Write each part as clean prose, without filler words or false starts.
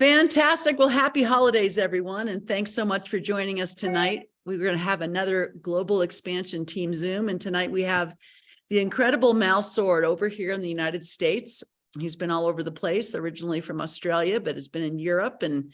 Fantastic. Well, happy holidays, everyone. And thanks so much for joining us tonight. We're going to have another global expansion team Zoom. And tonight we have the incredible Mal Sword over here in the United States. He's been all over the place, originally from Australia, but has been in Europe and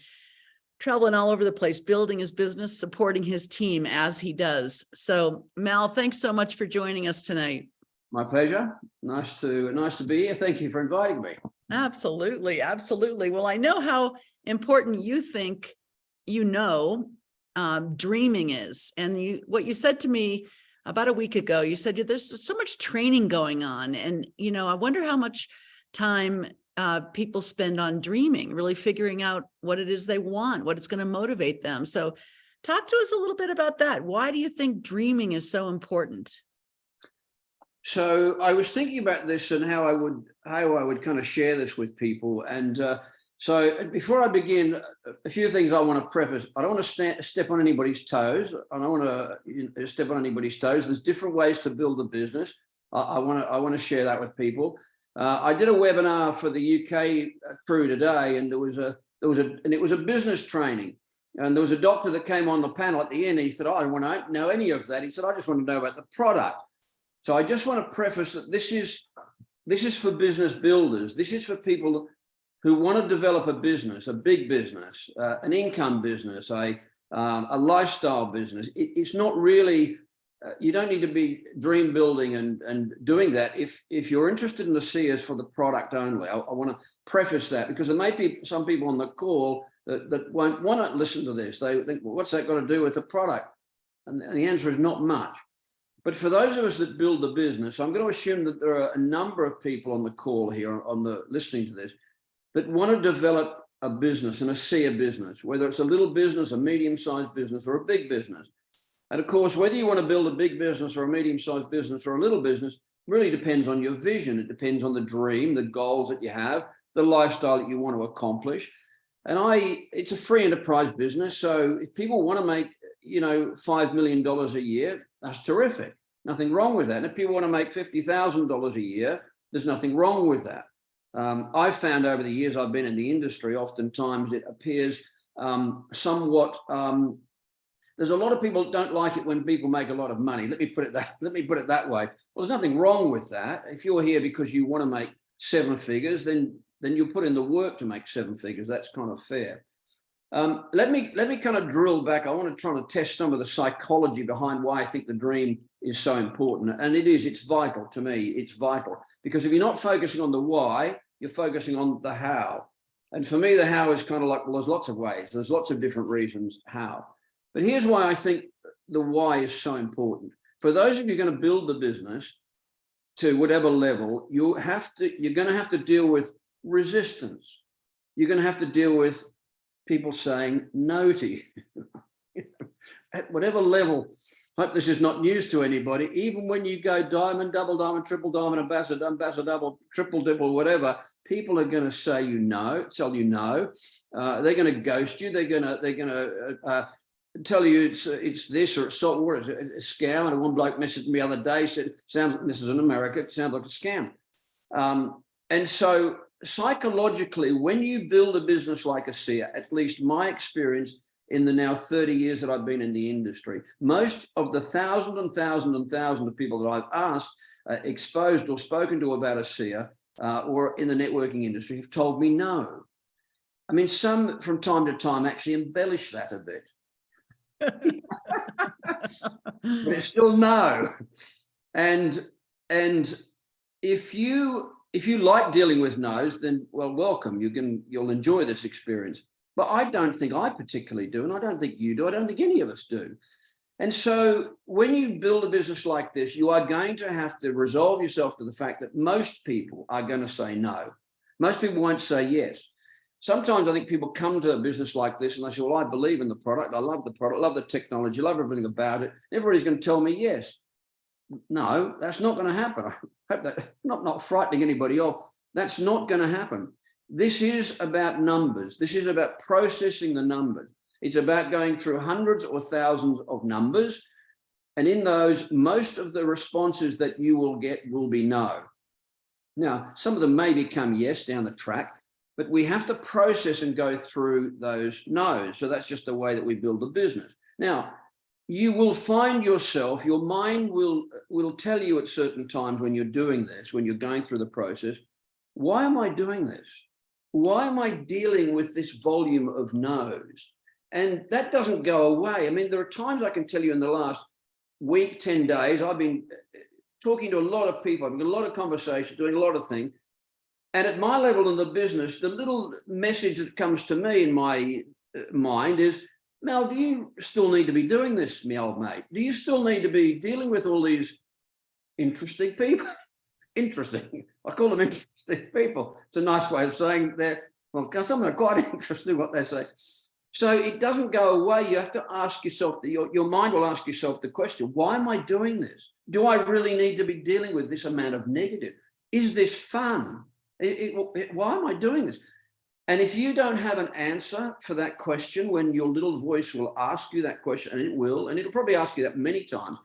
traveling all over the place, building his business, supporting his team as he does. So Mal, thanks so much for joining us tonight. My pleasure. Nice to be here. Thank you for inviting me. Absolutely. Absolutely. Well, I know how important you think, dreaming is. And what you said to me about a week ago, you said there's so much training going on. And, I wonder how much time people spend on dreaming, really figuring out what it is they want, what it's going to motivate them. So talk to us a little bit about that. Why do you think dreaming is so important? So I was thinking about this and how I would kind of share this with people. And so before I begin, a few things I want to preface. I don't want to step on anybody's toes. I don't want to step on anybody's toes. There's different ways to build a business. I want to share that with people. I did a webinar for the UK crew today, and it was a business training. And there was a doctor that came on the panel at the end. He said, "I don't want to know any of that." He said, "I just want to know about the product." So I just want to preface that this is for business builders. This is for people who want to develop a business, a big business, an income business, a lifestyle business. It's not really, you don't need to be dream building and doing that. If you're interested in the SEAs for the product only, I want to preface that, because there may be some people on the call that won't want to listen to this. They think, well, what's that got to do with the product? And the answer is not much. But for those of us that build the business, I'm going to assume that there are a number of people on the call here, listening to this, that want to develop a business and a SEA business, whether it's a little business, a medium-sized business, or a big business. And of course, whether you want to build a big business or a medium-sized business or a little business really depends on your vision. It depends on the dream, the goals that you have, the lifestyle that you want to accomplish. And it's a free enterprise business. So if people want to make, $5 million a year, that's terrific. Nothing wrong with that. And if people want to make $50,000 a year, there's nothing wrong with that. I've found over the years I've been in the industry, oftentimes it appears somewhat. There's a lot of people don't like it when people make a lot of money. Let me put it that way. Well, there's nothing wrong with that. If you're here because you want to make seven figures, then you put in the work to make seven figures. That's kind of fair. Let me kind of drill back. I want to try to test some of the psychology behind why I think the dream is so important. And it's vital to me. It's vital because if you're not focusing on the why, you're focusing on the how. And for me, the how is kind of like, well, there's lots of ways. There's lots of different reasons how. But here's why I think the why is so important. For those of you going to build the business to whatever level, you're going to have to deal with resistance. You're going to have to deal with people saying no to you at whatever level. I hope this is not news to anybody. Even when you go diamond, double diamond, triple diamond, ambassador, double, triple dibble, whatever, people are going to say tell you no. They're going to ghost you. They're going to tell you it's this or it's salt water, it's a scam. And one bloke messaged me the other day, said, this is in America, it sounds like a scam. And so psychologically, when you build a business like a SEA, at least my experience in the now 30 years that I've been in the industry, most of the thousands of people that I've asked, exposed or spoken to about a SEA or in the networking industry have told me no. I mean, some from time to time actually embellish that a bit. But it's still no. And if you like dealing with no's, then well, welcome. You'll enjoy this experience. But I don't think I particularly do, and I don't think you do. I don't think any of us do. And so when you build a business like this, you are going to have to resolve yourself to the fact that most people are going to say no. Most people won't say yes. Sometimes I think people come to a business like this and they say, well, I believe in the product. I love the product, love the technology, love everything about it. Everybody's going to tell me yes. No, that's not going to happen. I hope that not frightening anybody off. That's not going to happen. This is about numbers. This is about processing the numbers. It's about going through hundreds or thousands of numbers. And in those, most of the responses that you will get will be no. Now, some of them may become yes down the track, but we have to process and go through those no's. So that's just the way that we build a business. Now, you will find yourself, your mind will tell you at certain times when you're doing this, when you're going through the process, why am I doing this? Why am I dealing with this volume of no's? And that doesn't go away. I mean, there are times I can tell you in the last week, 10 days, I've been talking to a lot of people, I've got a lot of conversations, doing a lot of things. And at my level in the business, the little message that comes to me in my mind is, Mel, do you still need to be doing this, my old mate? Do you still need to be dealing with all these interesting people? Interesting. I call them interesting people. It's a nice way of saying that. Well, some are quite interesting what they say. So it doesn't go away. You have to ask yourself, your mind will ask yourself the question, why am I doing this? Do I really need to be dealing with this amount of negative? Is this fun? Why am I doing this? And if you don't have an answer for that question, when your little voice will ask you that question, and it'll probably ask you that many times,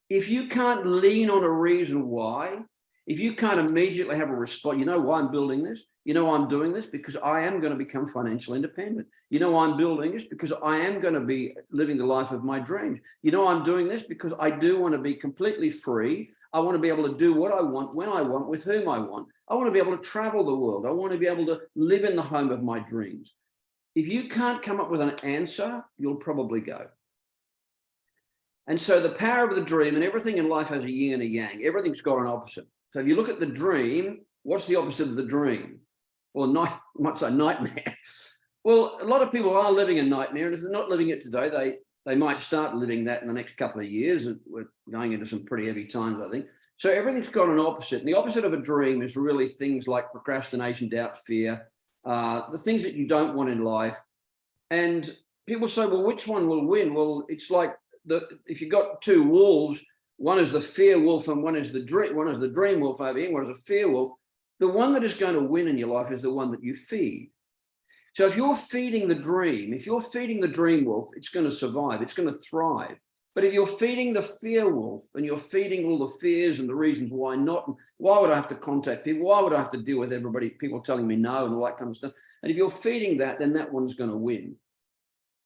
if you can't lean on a reason why, if you can't immediately have a response, you know why I'm building this? You know why I'm doing this? Because I am going to become financially independent. You know why I'm building this? Because I am going to be living the life of my dreams. You know I'm doing this? Because I do want to be completely free. I want to be able to do what I want, when I want, with whom I want. I want to be able to travel the world. I want to be able to live in the home of my dreams. If you can't come up with an answer, you'll probably go. And so the power of the dream, and everything in life has a yin and a yang. Everything's got an opposite. So if you look at the dream, what's the opposite of the dream? Well, I might say nightmare. Well, a lot of people are living a nightmare, and if they're not living it today, they might start living that in the next couple of years. We're going into some pretty heavy times, I think. So everything's got an opposite. And the opposite of a dream is really things like procrastination, doubt, fear, the things that you don't want in life. And people say, well, which one will win? Well, it's like if you've got two wolves, one is the fear wolf and one is the dream wolf over here, one is a fear wolf. The one that is going to win in your life is the one that you feed. So if you're feeding the dream, if you're feeding the dream wolf, it's going to survive, it's going to thrive. But if you're feeding the fear wolf and you're feeding all the fears and the reasons why not, why would I have to contact people? Why would I have to deal with everybody, people telling me no and all that kind of stuff? And if you're feeding that, then that one's going to win.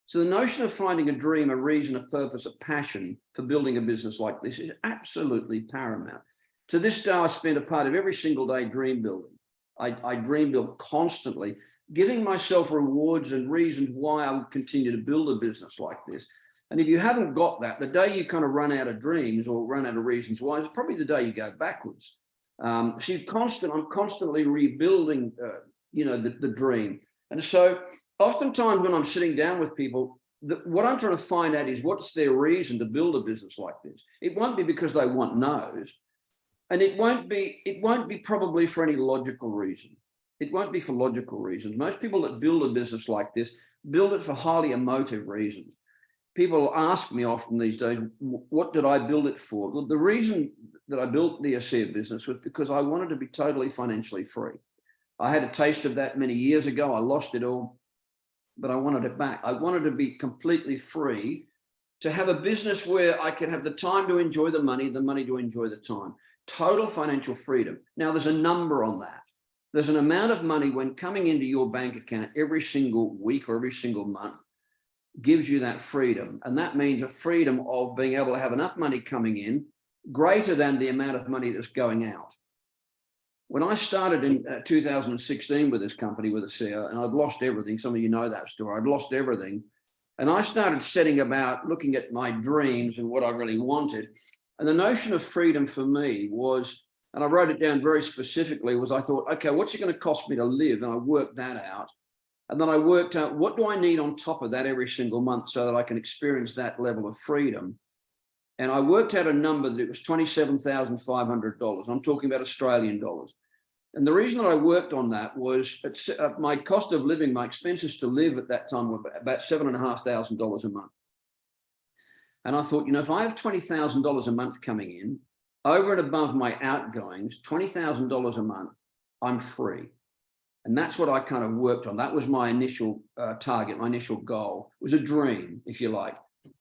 So the notion of finding a dream, a reason, a purpose, a passion for building a business like this is absolutely paramount. To this day, I spend a part of every single day dream building. I dream build constantly, giving myself rewards and reasons why I would continue to build a business like this. And if you haven't got that, the day you kind of run out of dreams or run out of reasons why is probably the day you go backwards. So I'm constantly rebuilding, the dream. And so oftentimes when I'm sitting down with people, what I'm trying to find out is what's their reason to build a business like this. It won't be because they want no's, and it won't be probably for any logical reason. It won't be for logical reasons. Most people that build a business like this build it for highly emotive reasons. People ask me often these days, what did I build it for? Well, the reason that I built the ASEA business was because I wanted to be totally financially free. I had a taste of that many years ago. I lost it all, but I wanted it back. I wanted to be completely free to have a business where I could have the time to enjoy the money to enjoy the time. Total financial freedom. Now, there's a number on that. There's an amount of money when coming into your bank account every single week or every single month gives you that freedom. And that means a freedom of being able to have enough money coming in greater than the amount of money that's going out. When I started in 2016 with this company, with ASEA, and I'd lost everything, some of you know that story, I'd lost everything. And I started setting about looking at my dreams and what I really wanted. And the notion of freedom for me was, and I wrote it down very specifically, was I thought, okay, what's it going to cost me to live? And I worked that out. And then I worked out, what do I need on top of that every single month so that I can experience that level of freedom? And I worked out a number that it was $27,500. I'm talking about Australian dollars. And the reason that I worked on that was my cost of living, my expenses to live at that time were about $7,500 a month. And I thought, if I have $20,000 a month coming in, over and above my outgoings, $20,000 a month, I'm free. And that's what I kind of worked on. That was my initial target, my initial goal. It was a dream, if you like.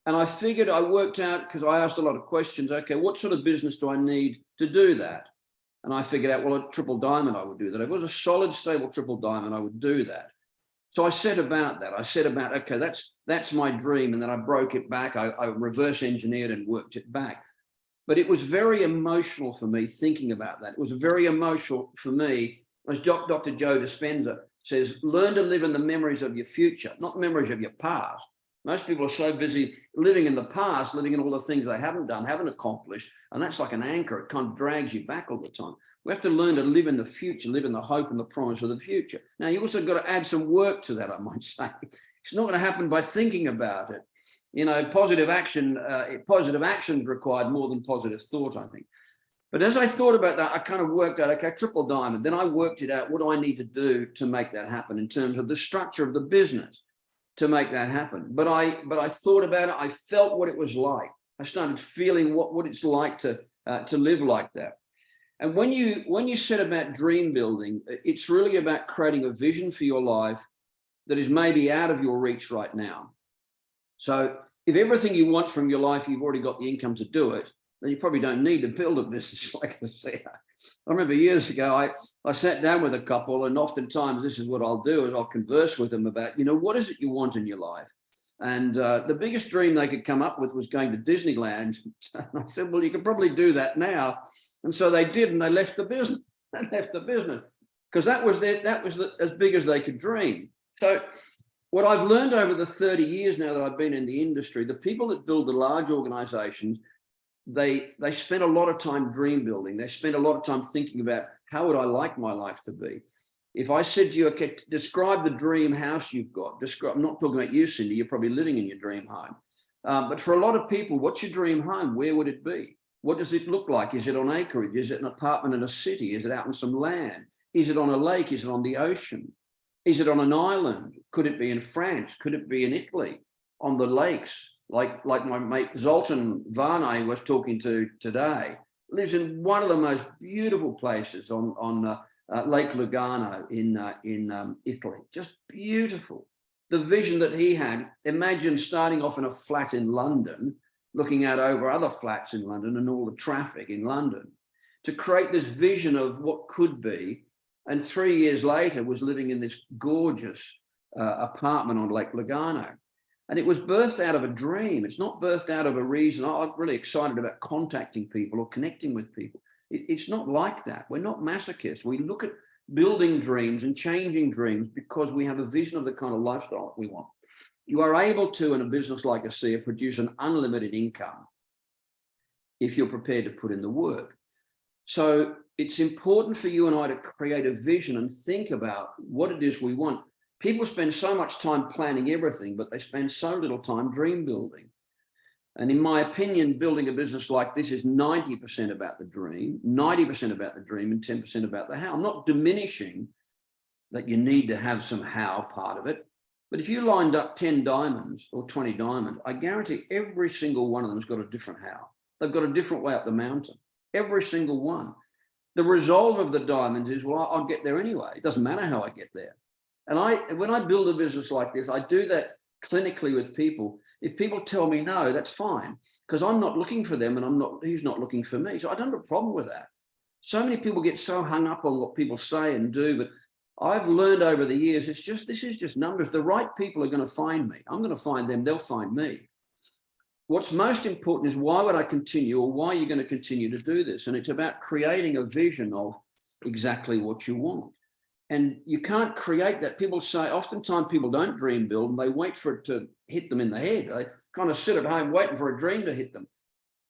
And I worked out, because I asked a lot of questions, okay, what sort of business do I need to do that? And I figured out, well, a triple diamond, I would do that. If it was a solid, stable triple diamond, I would do that. So I set about that. I set about, okay, that's my dream. And then I broke it back. I reverse engineered and worked it back. But it was very emotional for me thinking about that. It was very emotional for me, as Dr. Joe Dispenza says, learn to live in the memories of your future, not memories of your past. Most people are so busy living in the past, living in all the things they haven't done, haven't accomplished. And that's like an anchor. It kind of drags you back all the time. We have to learn to live in the future, live in the hope and the promise of the future. Now, you also got to add some work to that, I might say. It's not going to happen by thinking about it. You know, positive actions required more than positive thought, I think. But as I thought about that, I kind of worked out, okay, triple diamond. Then I worked it out, what do I need to do to make that happen in terms of the structure of the business to make that happen. But I thought about it. I felt what it was like. I started feeling what it's like to live like that. And when you set about dream building, it's really about creating a vision for your life that is maybe out of your reach right now. So if everything you want from your life, you've already got the income to do it, then you probably don't need to build a business like I say. I remember years ago, I sat down with a couple, and oftentimes this is what I'll do, is I'll converse with them about, you know, what is it you want in your life? And the biggest dream they could come up with was going to Disneyland. And I said, well, you can probably do that now. And so they did, and they left the business. They left the business because that was as big as they could dream. So what I've learned over the 30 years now that I've been in the industry, the people that build the large organizations, they spend a lot of time dream building. They spend a lot of time thinking about, how would I like my life to be? If I said to you, okay, describe the dream house you've got. I'm not talking about you, Cindy, you're probably living in your dream home. But for a lot of people, what's your dream home? Where would it be? What does it look like? Is it on acreage? Is it an apartment in a city? Is it out in some land? Is it on a lake? Is it on the ocean? Is it on an island? Could it be in France? Could it be in Italy? On the lakes? Like my mate Zoltan Varney was talking to today, lives in one of the most beautiful places on Lake Lugano in Italy. Just beautiful. The vision that he had, imagine starting off in a flat in London, looking out over other flats in London and all the traffic in London, to create this vision of what could be. And 3 years later was living in this gorgeous apartment on Lake Lugano. And it was birthed out of a dream. It's not birthed out of a reason. I'm really excited about contacting people or connecting with people. It's not like that. We're not masochists. We look at building dreams and changing dreams because we have a vision of the kind of lifestyle that we want. You are able to, in a business like ASEA, produce an unlimited income if you're prepared to put in the work. So it's important for you and I to create a vision and think about what it is we want. People spend so much time planning everything, but they spend so little time dream building. And in my opinion, building a business like this is 90% about the dream, 90% about the dream, and 10% about the how. I'm not diminishing that you need to have some how part of it. But if you lined up 10 diamonds or 20 diamonds, I guarantee every single one of them has got a different how. They've got a different way up the mountain, every single one. The resolve of the diamonds is, well, I'll get there anyway. It doesn't matter how I get there. And when I build a business like this, I do that clinically with people. If people tell me no, that's fine, because I'm not looking for them and he's not looking for me. So I don't have a problem with that. So many people get so hung up on what people say and do, but I've learned over the years, this is just numbers. The right people are going to find me. I'm going to find them. They'll find me. What's most important is, why would I continue, or why are you going to continue to do this? And it's about creating a vision of exactly what you want. And you can't create that. People say, oftentimes people don't dream build and they wait for it to hit them in the head. They kind of sit at home waiting for a dream to hit them.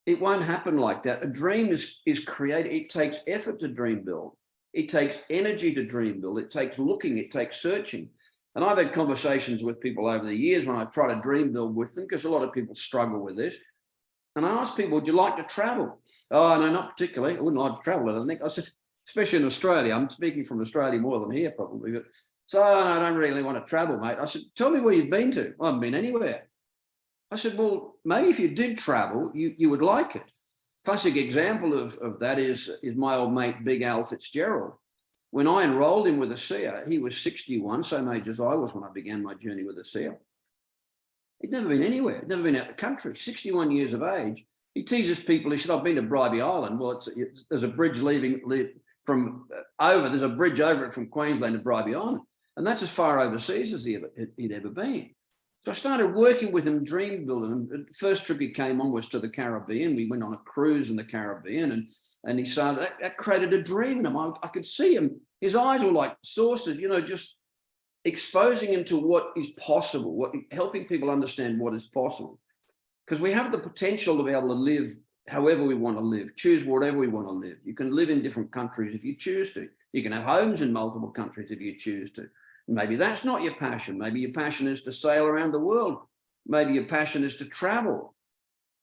It won't happen like that. A dream is created. It takes effort to dream build. It takes energy to dream build. It takes looking, it takes searching. And I've had conversations with people over the years when I try to dream build with them, because a lot of people struggle with this. And I ask people, would you like to travel? Oh, no, not particularly. I wouldn't like to travel, I don't think. I said, especially in Australia. I'm speaking from Australia more than here probably. But so I don't really want to travel, mate. I said, tell me where you've been to. Well, I haven't been anywhere. I said, well, maybe if you did travel, you would like it. Classic example of that is my old mate, Big Al Fitzgerald. When I enrolled him with ASEA, he was 61, same age as I was when I began my journey with ASEA. He'd never been anywhere, never been out the country, 61 years of age. He teases people. He said, "I've been to Bribie Island." Well, there's a bridge from over. There's a bridge over it from Queensland to Bribie Island, and that's as far overseas as he'd ever been. So I started working with him, dream building. The first trip he came on was to the Caribbean. We went on a cruise in the Caribbean, and he started that created a dream in him. I could see him. His eyes were like saucers, just exposing him to what is possible, helping people understand what is possible. Because we have the potential to be able to live however we want to live, choose whatever we want to live. You can live in different countries if you choose to. You can have homes in multiple countries if you choose to. Maybe that's not your passion. Maybe your passion is to sail around the world. Maybe your passion is to travel.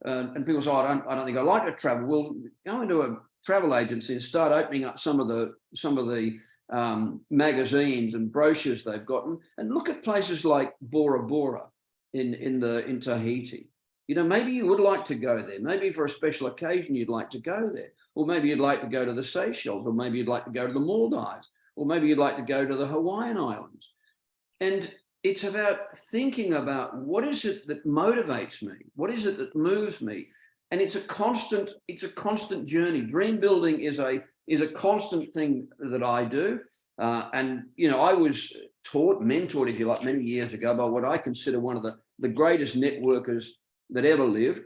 And people say, I don't think I like to travel. Well, go into a travel agency and start opening up some of the magazines and brochures they've gotten, and look at places like Bora Bora in Tahiti. Maybe you would like to go there. Maybe for a special occasion you'd like to go there, or maybe you'd like to go to the Seychelles, or maybe you'd like to go to the Maldives, or maybe you'd like to go to the Hawaiian Islands. And it's about thinking about what is it that motivates me, what is it that moves me, and it's a constant journey. Dream building is a constant thing that I do. And I was mentored, if you like, many years ago by what I consider one of the greatest networkers that ever lived.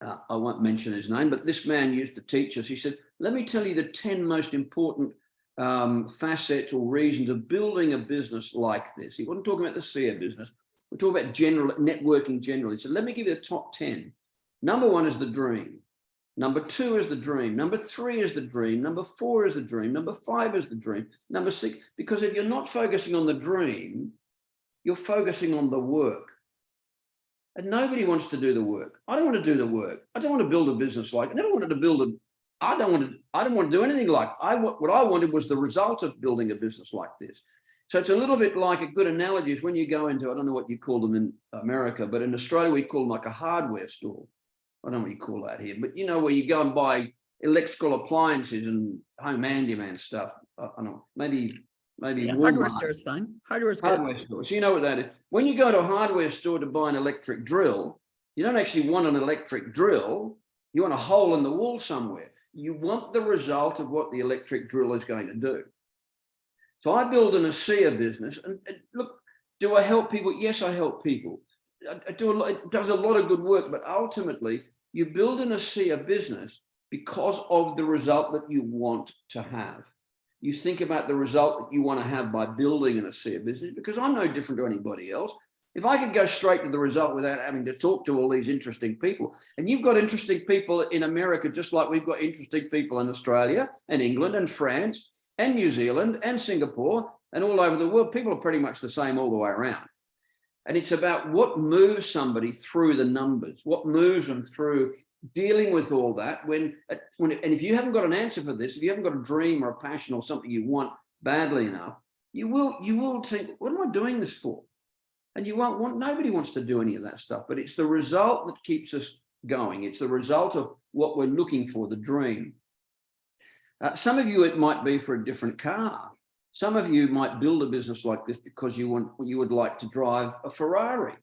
I won't mention his name, but this man used to teach us. He said, "Let me tell you the 10 most important facets or reasons of building a business like this." He wasn't talking about the SEA business. We're talking about networking generally. So let me give you the top 10. Number 1 is the dream. Number 2 is the dream. Number 3 is the dream. Number 4 is the dream. Number 5 is the dream. Number 6, because if you're not focusing on the dream, you're focusing on the work. And nobody wants to do the work. I don't want to do the work. I don't want to build a business like, I never wanted to build I don't want to do anything like, what I wanted was the result of building a business like this. So it's a little bit like, a good analogy is when you go into, I don't know what you call them in America, but in Australia, we call them like a hardware store. I don't know what you call that here, but where you go and buy electrical appliances and home handyman stuff. I don't know, maybe hardware store is fine. Hardware store. So you know what that is. When you go to a hardware store to buy an electric drill, you don't actually want an electric drill. You want a hole in the wall somewhere. You want the result of what the electric drill is going to do. So I build an ASEA business, and look, do I help people? Yes, I help people. I do a lot. It does a lot of good work, but ultimately, you build an ASEA business because of the result that you want to have. You think about the result that you want to have by building an ASEA business, because I'm no different to anybody else. If I could go straight to the result without having to talk to all these interesting people, and you've got interesting people in America, just like we've got interesting people in Australia and England and France and New Zealand and Singapore and all over the world, people are pretty much the same all the way around. And it's about what moves somebody through the numbers, what moves them through dealing with all that. And if you haven't got an answer for this, if you haven't got a dream or a passion or something you want badly enough, you will think, what am I doing this for? And nobody wants to do any of that stuff, but it's the result that keeps us going. It's the result of what we're looking for, the dream. Some of you, it might be for a different car. Some of you might build a business like this because you would like to drive a Ferrari.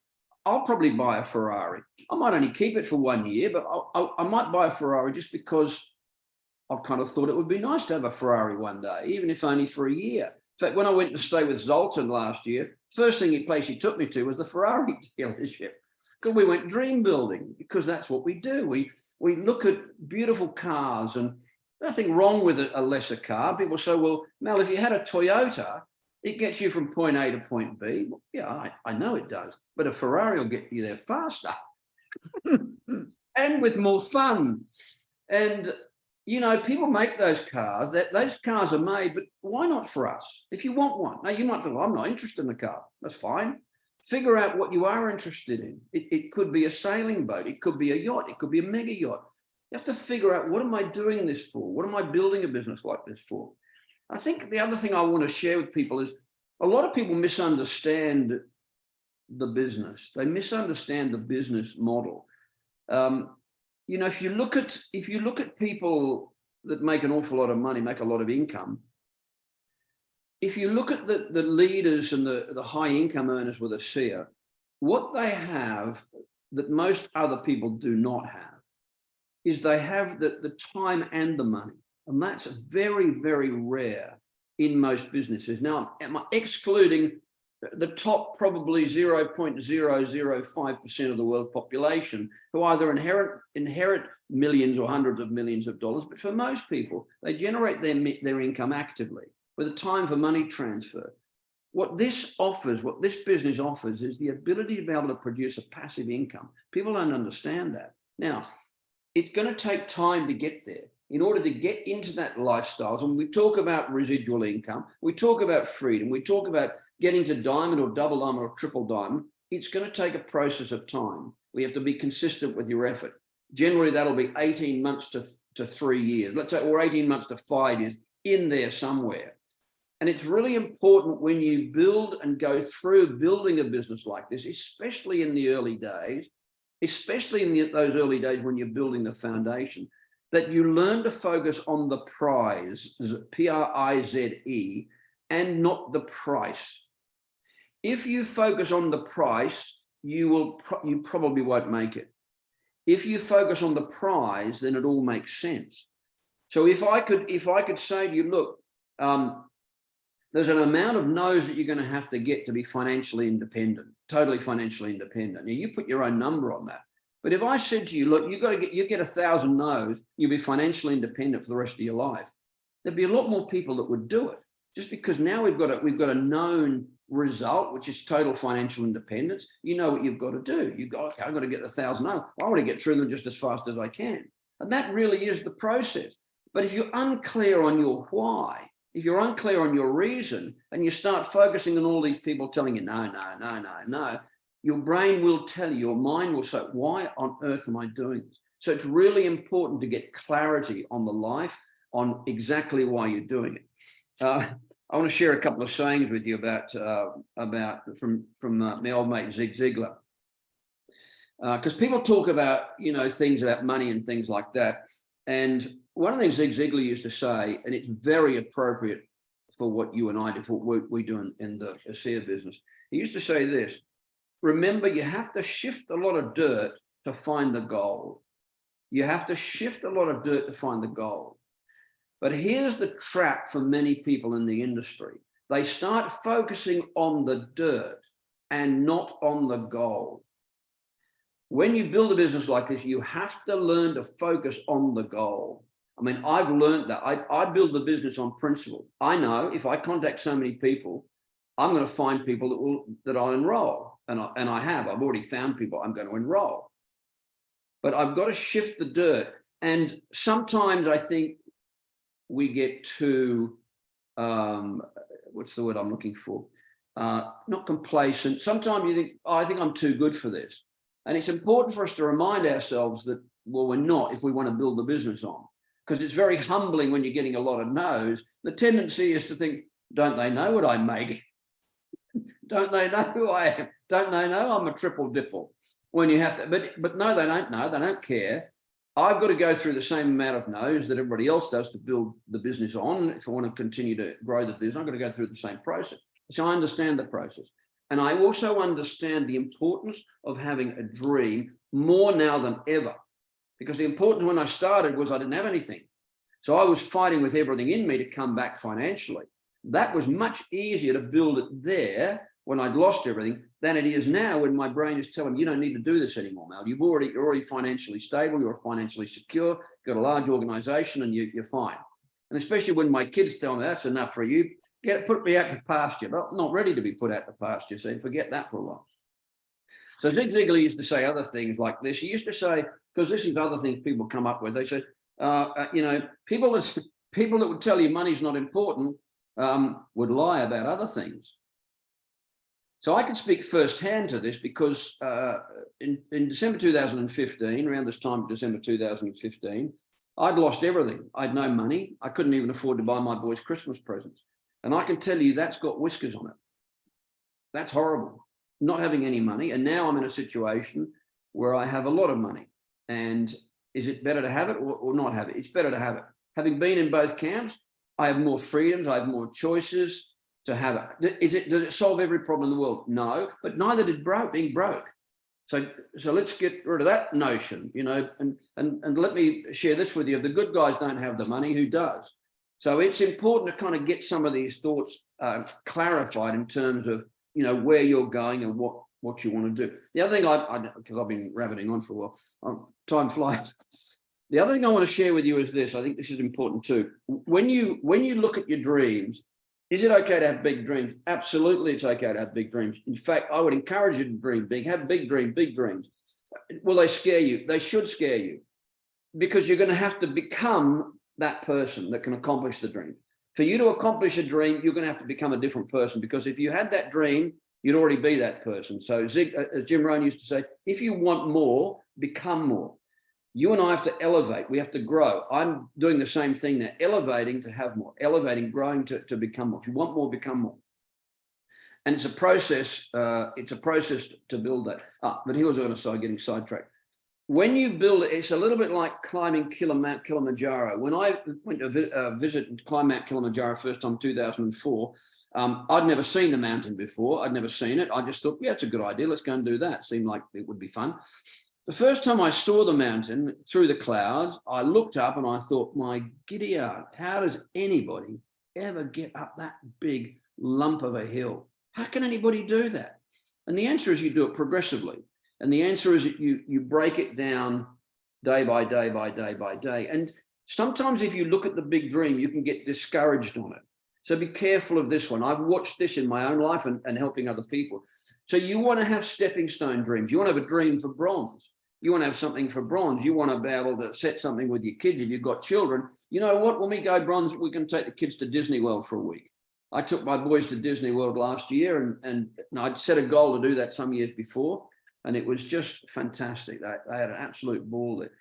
I'll probably buy a Ferrari. I might only keep it for 1 year, but I might buy a Ferrari just because I've kind of thought it would be nice to have a Ferrari one day, even if only for a year. In fact, when I went to stay with Zoltan last year, first place he took me to was the Ferrari dealership, because we went dream building, because that's what we do. We look at beautiful cars, and nothing wrong with a lesser car. People say, well, Mel, if you had a Toyota, it gets you from point A to point B. Well, yeah, I know it does, but a Ferrari will get you there faster and with more fun. And people make those cars. Those cars are made, but why not for us? If you want one, now you might think, well, I'm not interested in the car. That's fine. Figure out what you are interested in. It could be a sailing boat. It could be a yacht. It could be a mega yacht. You have to figure out, what am I doing this for? What am I building a business like this for? I think the other thing I want to share with people is, a lot of people misunderstand the business. They misunderstand the business model. If you look at people that make an awful lot of money, make a lot of income, if you look at the leaders and the high income earners with ASEA, what they have that most other people do not have is they have the time and the money. And that's very, very rare in most businesses. Now, am I excluding the top probably 0.005% of the world population who either inherit millions or hundreds of millions of dollars, but for most people, they generate their income actively with a time for money transfer. What this business offers is the ability to be able to produce a passive income. People don't understand that. Now, it's going to take time to get there. In order to get into that lifestyle, and we talk about residual income, we talk about freedom, we talk about getting to diamond or double diamond or triple diamond, it's going to take a process of time. We have to be consistent with your effort. Generally, that'll be 18 months to 3 years, let's say, or 18 months to 5 years, in there somewhere. And it's really important when you build and go through building a business like this, especially in the early days, especially in those early days when you're building the foundation, that you learn to focus on the prize, Prize, and not the price. If you focus on the price, you probably won't make it. If you focus on the prize, then it all makes sense. So if I could say to you, look, there's an amount of no's that you're going to have to get to be financially independent, totally financially independent. Now, you put your own number on that. But if I said to you, look, you get 1,000 no's, you'll be financially independent for the rest of your life, there'd be a lot more people that would do it. Just because now we've got a known result, which is total financial independence. You know what you've got to do. You've got, okay, I've got to get 1,000 no's. I want to get through them just as fast as I can. And that really is the process. But if you're unclear on your why, if you're unclear on your reason, and you start focusing on all these people telling you, no, your brain will tell you, your mind will say, why on earth am I doing this? So it's really important to get clarity on the life, on exactly why you're doing it. I want to share a couple of sayings with you about from my old mate Zig Ziglar, because people talk about things about money and things like that. And one of the things Zig Ziglar used to say, and it's very appropriate for what you and I do, for what we do in the ASEA business. He used to say this: remember, you have to shift a lot of dirt to find the gold. You have to shift a lot of dirt to find the gold. But here's the trap for many people in the industry. They start focusing on the dirt and not on the gold. When you build a business like this, you have to learn to focus on the gold. I mean, I've learned that. I build the business on principle. I know if I contact so many people, I'm going to find people that I'll enroll. And I have. I've already found people I'm going to enroll. But I've got to shift the dirt. And sometimes I think we get too, what's the word I'm looking for? Not complacent. Sometimes you think, oh, I think I'm too good for this. And it's important for us to remind ourselves that, well, we're not, if we want to build the business on. Because it's very humbling when you're getting a lot of no's. The tendency is to think, don't they know what I make? Don't they know who I am? Don't they know I'm a triple dipple? When you have to, but no, they don't know. They don't care. I've got to go through the same amount of no's that everybody else does to build the business on. If I want to continue to grow the business, I've got to go through the same process. So I understand the process. And I also understand the importance of having a dream more now than ever. Because the importance when I started was I didn't have anything. So I was fighting with everything in me to come back financially. That was much easier to build it there when I'd lost everything than it is now when my brain is telling me, you don't need to do this anymore, Mel. You're already financially stable, you're financially secure, you've got a large organization, and you're fine. And especially when my kids tell me that's enough for you, put me out to pasture. But I'm not ready to be put out to pasture, so forget that for a while. So Zig Ziglar used to say other things like this. He used to say, because this is other things people come up with, they said, people that would tell you money's not important would lie about other things. So I can speak firsthand to this because in December 2015, around this time, December 2015, I'd lost everything. I had no money. I couldn't even afford to buy my boys Christmas presents. And I can tell you that's got whiskers on it. That's horrible, not having any money. And now I'm in a situation where I have a lot of money. And is it better to have it or not have it? It's better to have it. Having been in both camps, I have more freedoms. I have more choices to have it. Does it solve every problem in the world? No, but neither did being broke. So let's get rid of that notion, and let me share this with you. If the good guys don't have the money, who does? So it's important to kind of get some of these thoughts clarified in terms of, where you're going and what you want to do. The other thing because I've been rabbiting on for a while, time flies. The other thing I want to share with you is this. I think this is important too. When you look at your dreams, is it okay to have big dreams? Absolutely, it's okay to have big dreams. In fact, I would encourage you to dream big, have big dreams. Will they scare you? They should scare you, because you're going to have to become that person that can accomplish the dream. For you to accomplish a dream, you're going to have to become a different person, because if you had that dream, you'd already be that person. So as Jim Rohn used to say, if you want more, become more. You and I have to elevate. We have to grow. I'm doing the same thing now, elevating to have more, elevating, growing to become more. If you want more, become more. And it's a process. It's a process to build that. But here was going to start getting sidetracked. When you build it, it's a little bit like climbing Mount Kilimanjaro. When I went to visit and climb Mount Kilimanjaro first time, 2004, I'd never seen the mountain before. I'd never seen it. I just thought, yeah, it's a good idea. Let's go and do that. It seemed like it would be fun. The first time I saw the mountain through the clouds, I looked up and I thought, my giddy aunt, how does anybody ever get up that big lump of a hill? How can anybody do that? And the answer is you do it progressively. And the answer is that you break it down day by day by day by day. And sometimes if you look at the big dream, you can get discouraged on it. So be careful of this one. I've watched this in my own life and helping other people. So you want to have stepping stone dreams. You want to have a dream for bronze. You want to have something for bronze. You want to be able to set something with your kids if you've got children. You know what? When we go bronze, we can take the kids to Disney World for a week. I took my boys to Disney World last year, and I'd set a goal to do that some years before, and it was just fantastic. They had an absolute ball there.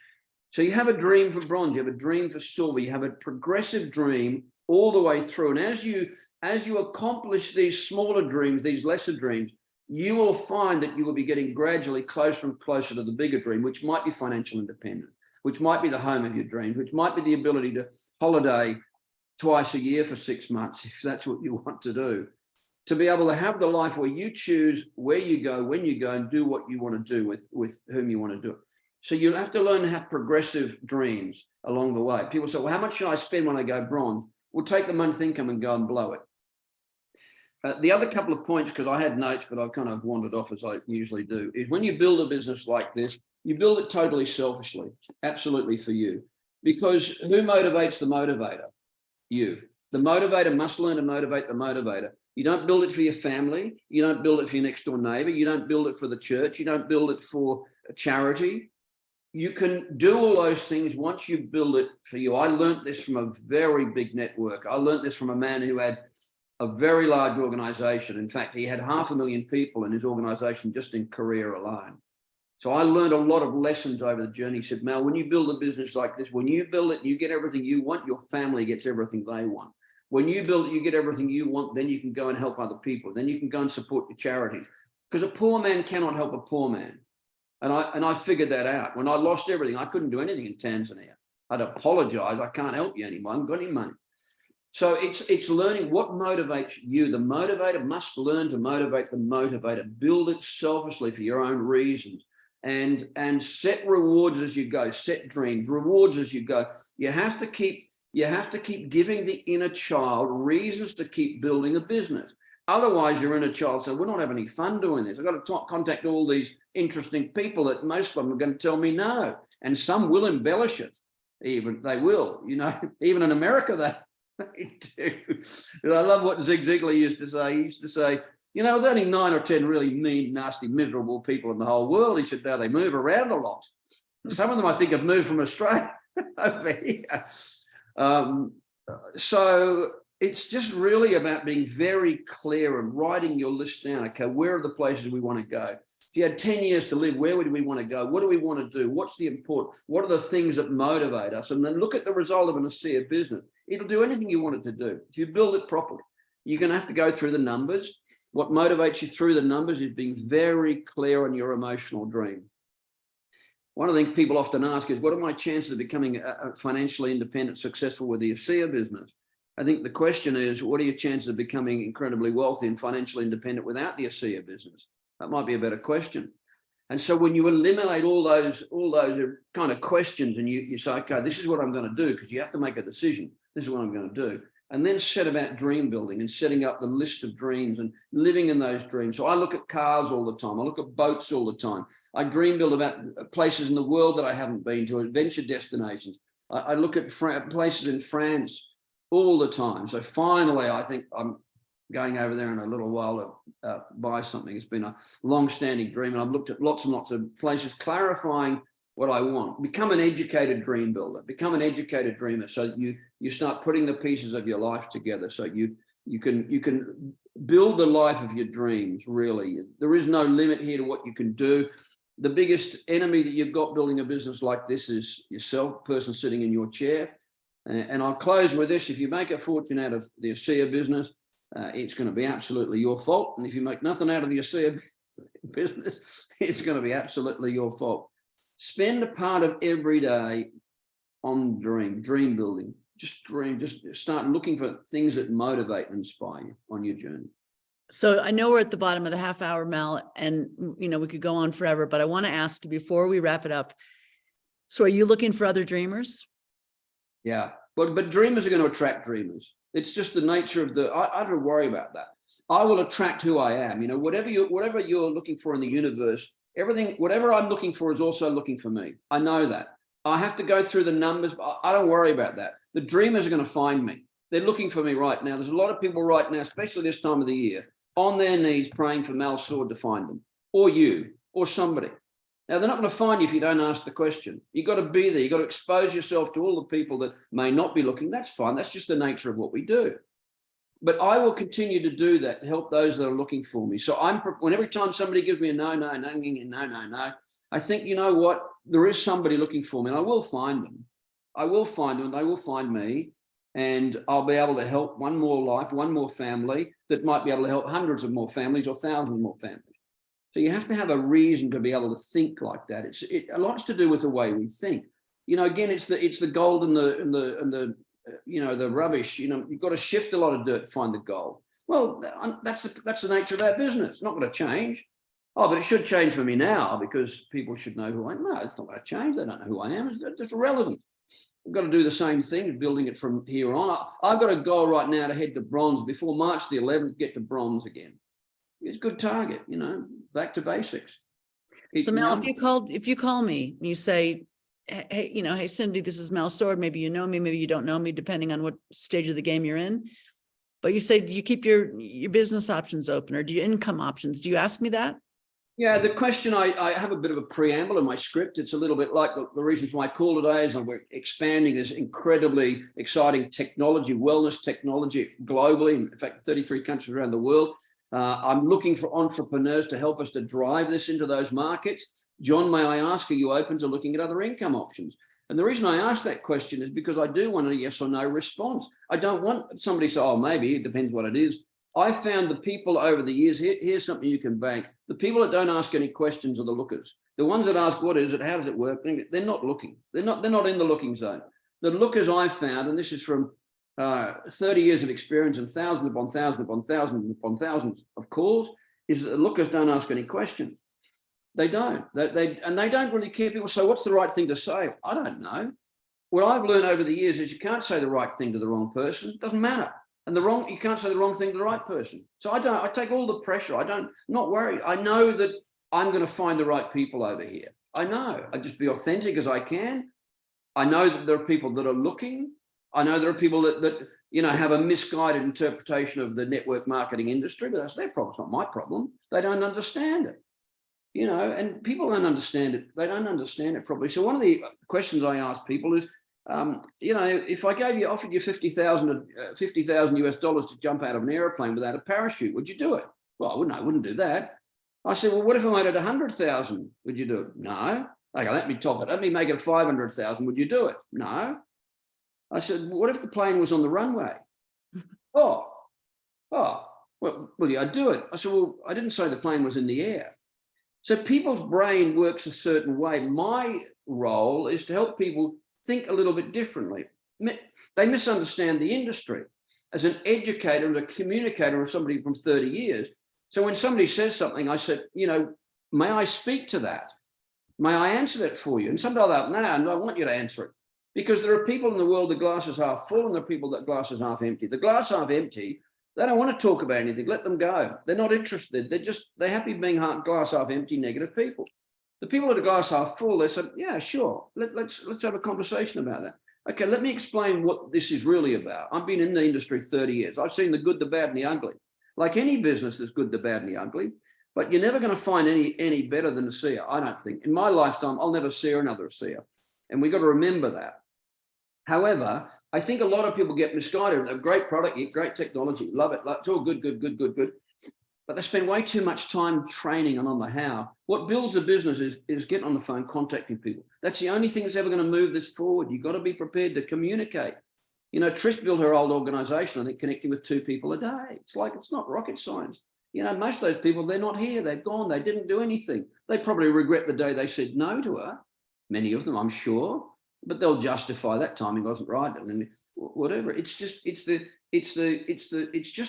So you have a dream for bronze. You have a dream for silver. You have a progressive dream all the way through. And as you accomplish these smaller dreams, these lesser dreams, you will find that you will be getting gradually closer and closer to the bigger dream, which might be financial independence, which might be the home of your dreams, which might be the ability to holiday twice a year for 6 months, if that's what you want to do, to be able to have the life where you choose where you go, when you go, and do what you want to do with whom you want to do it. So you'll have to learn to have progressive dreams along the way. People say, well, how much should I spend when I go bronze? We'll take the month's income and go and blow it. The other couple of points, because I had notes, but I've kind of wandered off as I usually do, is when you build a business like this, you build it totally selfishly, absolutely for you. Because who motivates the motivator? You. The motivator must learn to motivate the motivator. You don't build it for your family. You don't build it for your next door neighbor. You don't build it for the church. You don't build it for a charity. You can do all those things once you build it for you. I learned this from a very big network. I learned this from a man who had a very large organization. In fact, he had 500,000 people in his organization just in Korea alone. So I learned a lot of lessons over the journey. He said, Mel, when you build a business like this, when you build it, you get everything you want, your family gets everything they want. When you build it, you get everything you want, then you can go and help other people. Then you can go and support your charities. Because a poor man cannot help a poor man. And I figured that out. When I lost everything, I couldn't do anything in Tanzania. I'd apologize. I can't help you anymore. I haven't got any money. So it's learning what motivates you. The motivator must learn to motivate the motivator. Build it selfishly for your own reasons. And set rewards as you go. Set dreams, rewards as you go. You have to keep giving the inner child reasons to keep building a business. Otherwise, your inner child says, we're not having any fun doing this. I've got to contact all these interesting people that most of them are going to tell me no. And some will embellish it. Even they will, even in America, they do. I love what Zig Ziglar used to say. He used to say, there's only 9 or 10 really mean, nasty, miserable people in the whole world. He said, now they move around a lot. Some of them, I think, have moved from Australia over here. So it's just really about being very clear and writing your list down. Okay, where are the places we want to go? If you had 10 years to live, where would we want to go? What do we want to do? What's the important? What are the things that motivate us? And then look at the result of an ASEA business. It'll do anything you want it to do. If you build it properly, you're going to have to go through the numbers. What motivates you through the numbers is being very clear on your emotional dream. One of the things people often ask is, what are my chances of becoming a financially independent, successful with the ASEA business? I think the question is, what are your chances of becoming incredibly wealthy and financially independent without the ASEA business? That might be a better question. And so when you eliminate all those kind of questions and you say, okay, this is what I'm going to do, because you have to make a decision. This is what I'm going to do. And then set about dream building and setting up the list of dreams and living in those dreams. So I look at cars all the time. I look at boats all the time. I dream build about places in the world that I haven't been to, adventure destinations. I look at places in France all the time. So finally, I think I'm going over there in a little while to buy something. It's been a long-standing dream, and I've looked at lots and lots of places, clarifying what I want. Become an educated dream builder. Become an educated dreamer. So you start putting the pieces of your life together. So you can build the life of your dreams. Really, there is no limit here to what you can do. The biggest enemy that you've got building a business like this is yourself, person sitting in your chair. And I'll close with this: if you make a fortune out of the ASEA business, it's going to be absolutely your fault. And if you make nothing out of the ASEA business, it's going to be absolutely your fault. Spend a part of every day on dream building. Just dream, just start looking for things that motivate and inspire you on your journey. So I know we're at the bottom of the half hour, Mel, and we could go on forever, but I want to ask you before we wrap it up. So are you looking for other dreamers? Yeah, but dreamers are going to attract dreamers. It's just the nature of I don't worry about that. I will attract who I am. Whatever you're looking for in the universe, whatever I'm looking for is also looking for me. I know that. I have to go through the numbers, but I don't worry about that. The dreamers are going to find me. They're looking for me right now. There's a lot of people right now, especially this time of the year, on their knees praying for Mal Sword to find them, or you, or somebody. Now, they're not going to find you if you don't ask the question. You've got to be there. You've got to expose yourself to all the people that may not be looking. That's fine. That's just the nature of what we do. But I will continue to do that to help those that are looking for me. So every time somebody gives me a no, I think, you know what? There is somebody looking for me, and I will find them. I will find them, and they will find me. And I'll be able to help one more life, one more family that might be able to help hundreds of more families or thousands more families. So you have to have a reason to be able to think like that. It a lot's to do with the way we think. Again, it's the gold and the rubbish. You've got to shift a lot of dirt to find the gold. Well, that's the nature of our business. It's not going to change. Oh, but it should change for me now, because people should know who I am. No, it's not going to change. They don't know who I am. It's irrelevant. We've got to do the same thing, building it from here on. I've got a goal right now to head to bronze before March the 11th, get to bronze again. It's a good target, back to basics. So Mel, if you call me and you say, hey, Cindy, this is Mel Sword. Maybe you know me, maybe you don't know me, depending on what stage of the game you're in. But you say, do you keep your business options open, or do you income options? Do you ask me that? Yeah, the question, I have a bit of a preamble in my script. It's a little bit like the reason for my call today is we're expanding this incredibly exciting technology, wellness technology globally, in fact, 33 countries around the world. I'm looking for entrepreneurs to help us to drive this into those markets. John, may I ask, are you open to looking at other income options? And the reason I ask that question is because I do want a yes or no response. I don't want somebody to say, oh, maybe, it depends what it is. I found the people over the years, here's something you can bank. The people that don't ask any questions are the lookers. The ones that ask, what is it? How does it work? They're not looking. They're not in the looking zone. The lookers I found, and this is from 30 years of experience and thousands upon thousands upon thousands upon thousands of calls, is that the lookers don't ask any questions. They don't. They don't really care. People say, what's the right thing to say? I don't know. What I've learned over the years is you can't say the right thing to the wrong person. It doesn't matter. And you can't say the wrong thing to the right person. So I take all the pressure. Not worried. I know that I'm going to find the right people over here. I know. I just be authentic as I can. I know that there are people that are looking. I know there are people that have a misguided interpretation of the network marketing industry, but that's their problem. It's not my problem. They don't understand it. And people don't understand it. They don't understand it properly. So one of the questions I ask people is, if I offered you $50,000 US dollars to jump out of an airplane without a parachute, would you do it? Well, I wouldn't do that. I said, well, what if I made it 100,000? Would you do it? No. Okay, let me top it. Let me make it 500,000. Would you do it? No. I said, what if the plane was on the runway? Well, yeah, I'd do it. I said, well, I didn't say the plane was in the air. So people's brain works a certain way. My role is to help people think a little bit differently. They misunderstand the industry. As an educator and a communicator of somebody from 30 years. So when somebody says something, I said, may I speak to that? May I answer that for you? And sometimes they'll, no, I want you to answer it. Because there are people in the world, the glass is half full, and there are people that glass is half empty. The glass half empty, they don't want to talk about anything. Let them go. They're not interested. They're happy being glass half empty, negative people. The people that are glass half full, they said, yeah, sure. Let's have a conversation about that. Okay, let me explain what this is really about. I've been in the industry 30 years. I've seen the good, the bad, and the ugly. Like any business, there's good, the bad, and the ugly. But you're never going to find any better than a seer, I don't think. In my lifetime, I'll never see another seer. And we've got to remember that. However, I think a lot of people get misguided. A great product, great technology, love it. It's all good. But they spend way too much time training and on the how. What builds a business is getting on the phone, contacting people. That's the only thing that's ever going to move this forward. You've got to be prepared to communicate. You know, Trish built her old organization, I think, connecting with 2 people a day. It's not rocket science. You know, most of those people, they're not here. They've gone. They didn't do anything. They probably regret the day they said no to her. Many of them, I'm sure. But they'll justify that timing wasn't right and whatever. It's just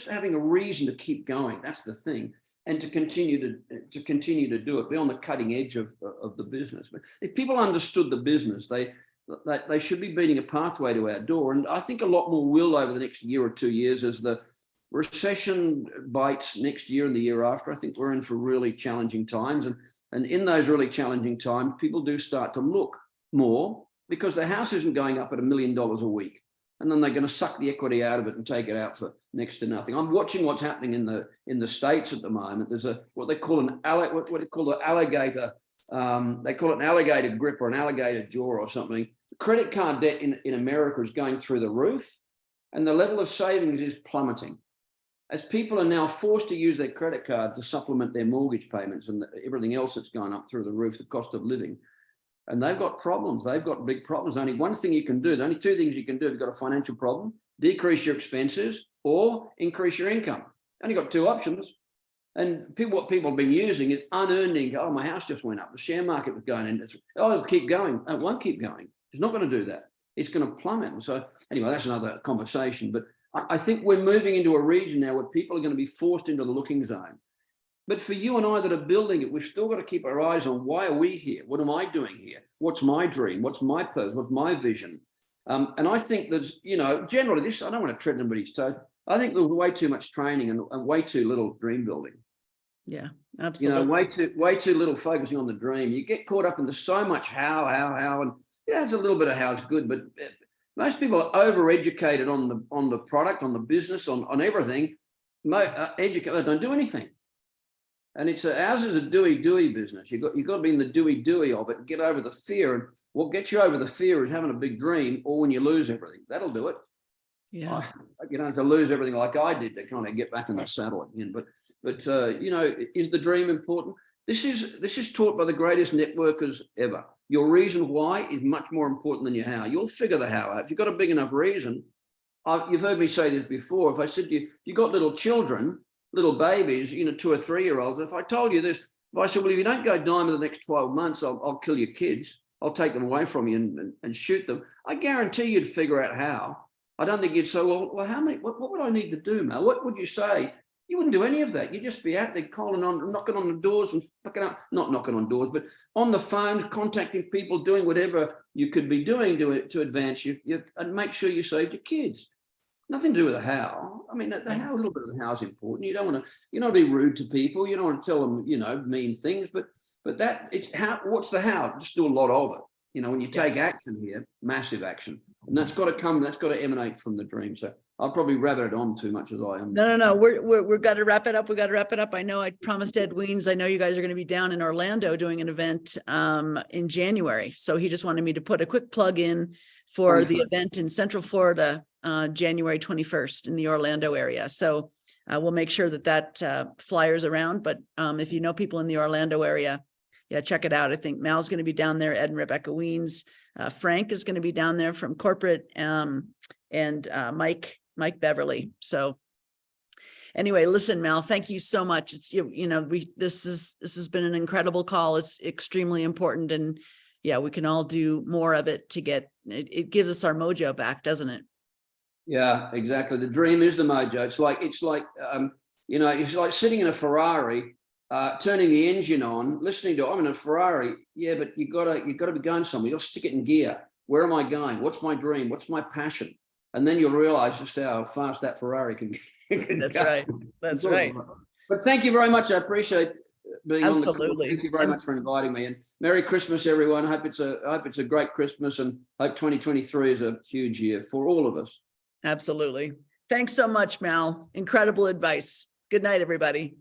having a reason to keep going. That's the thing, and to continue to do it. Be on the cutting edge of the business. But if people understood the business, they should be beating a pathway to our door. And I think a lot more will over the next year or 2 years as the recession bites next year and the year after. I think we're in for really challenging times, and in those really challenging times, people do start to look more. Because their house isn't going up at $1 million a week, and then they're going to suck the equity out of it and take it out for next to nothing. I'm watching what's happening in the States at the moment. There's what they call an alligator. They call it an alligator grip or an alligator jaw or something. Credit card debt in America is going through the roof, and the level of savings is plummeting. As people are now forced to use their credit card to supplement their mortgage payments and everything else that's gone up through the roof, the cost of living. And they've got problems. They've got big problems. Only one thing you can do. Only 2 things you can do if you've got a financial problem: decrease your expenses or increase your income. Only got 2 options. And what people have been using is unearned income. Oh, my house just went up. The share market was going in. It'll keep going. It won't keep going. It's not going to do that. It's going to plummet. And so anyway, that's another conversation. But I think we're moving into a region now where people are going to be forced into the looking zone. But for you and I that are building it, we've still got to keep our eyes on, why are we here? What am I doing here? What's my dream? What's my purpose? What's my vision? And I think there's, generally this, I don't want to tread anybody's toes. I think there's way too much training and way too little dream building. Yeah, absolutely. Way too little focusing on the dream. You get caught up in so much how, and there's a little bit of how's good, but most people are overeducated on the product, on the business, on everything. They don't do anything. And ours is a doey business. You've got to be in the doey of it, get over the fear. And what gets you over the fear is having a big dream, or when you lose everything. That'll do it. Yeah. You don't have to lose everything like I did to kind of get back in the saddle again. But is the dream important? This is taught by the greatest networkers ever. Your reason why is much more important than your how. You'll figure the how out. If you've got a big enough reason, you've heard me say this before. If I said to you, you got little children, little babies, 2 or 3 year olds. If I told you this, if I said, well, if you don't go diamond the next 12 months, I'll kill your kids. I'll take them away from you and shoot them. I guarantee you'd figure out how. I don't think you'd say, well, what would I need to do, Mel? What would you say? You wouldn't do any of that. You'd just be out there knocking on the doors and fucking up, not knocking on doors, but on the phones, contacting people, doing whatever you could be doing to advance you and make sure you saved your kids. Nothing to do with the how. I mean, the how, a little bit of the how is important. You don't want to be rude to people. You don't want to tell them, mean things. But that it's how. What's the how? Just do a lot of it. When you take action here, massive action, and that's got to emanate from the dream. So I'll probably rabbit it on too much as I am. No. We've got to wrap it up. We got to wrap it up. I know I promised Ed Weens. I know you guys are going to be down in Orlando doing an event in January. So he just wanted me to put a quick plug in for the event in Central Florida, January 21st in the Orlando area. So we'll make sure that flyers around. But if you know people in the Orlando area, yeah, check it out. I think Mal's going to be down there. Ed and Rebecca Weens. Frank is going to be down there from corporate, and Mike Beverly. So anyway, listen, Mal, thank you so much. It's this has been an incredible call. It's extremely important, and yeah, we can all do more of it to get it gives us our mojo back, doesn't it? Yeah, exactly. The dream is the mojo. It's like it's like sitting in a Ferrari turning the engine on, listening to, I'm in a Ferrari. Yeah, but you gotta be going somewhere. You gotta stick it in gear. Where am I going? What's my dream? What's my passion? And then you'll realize just how fast that Ferrari can That's go. right. That's right. But thank you very much. I appreciate being on the call. Absolutely. Thank you very much for inviting me. And Merry Christmas, everyone. I hope it's a great Christmas, and hope 2023 is a huge year for all of us. Absolutely. Thanks so much, Mal. Incredible advice. Good night, everybody.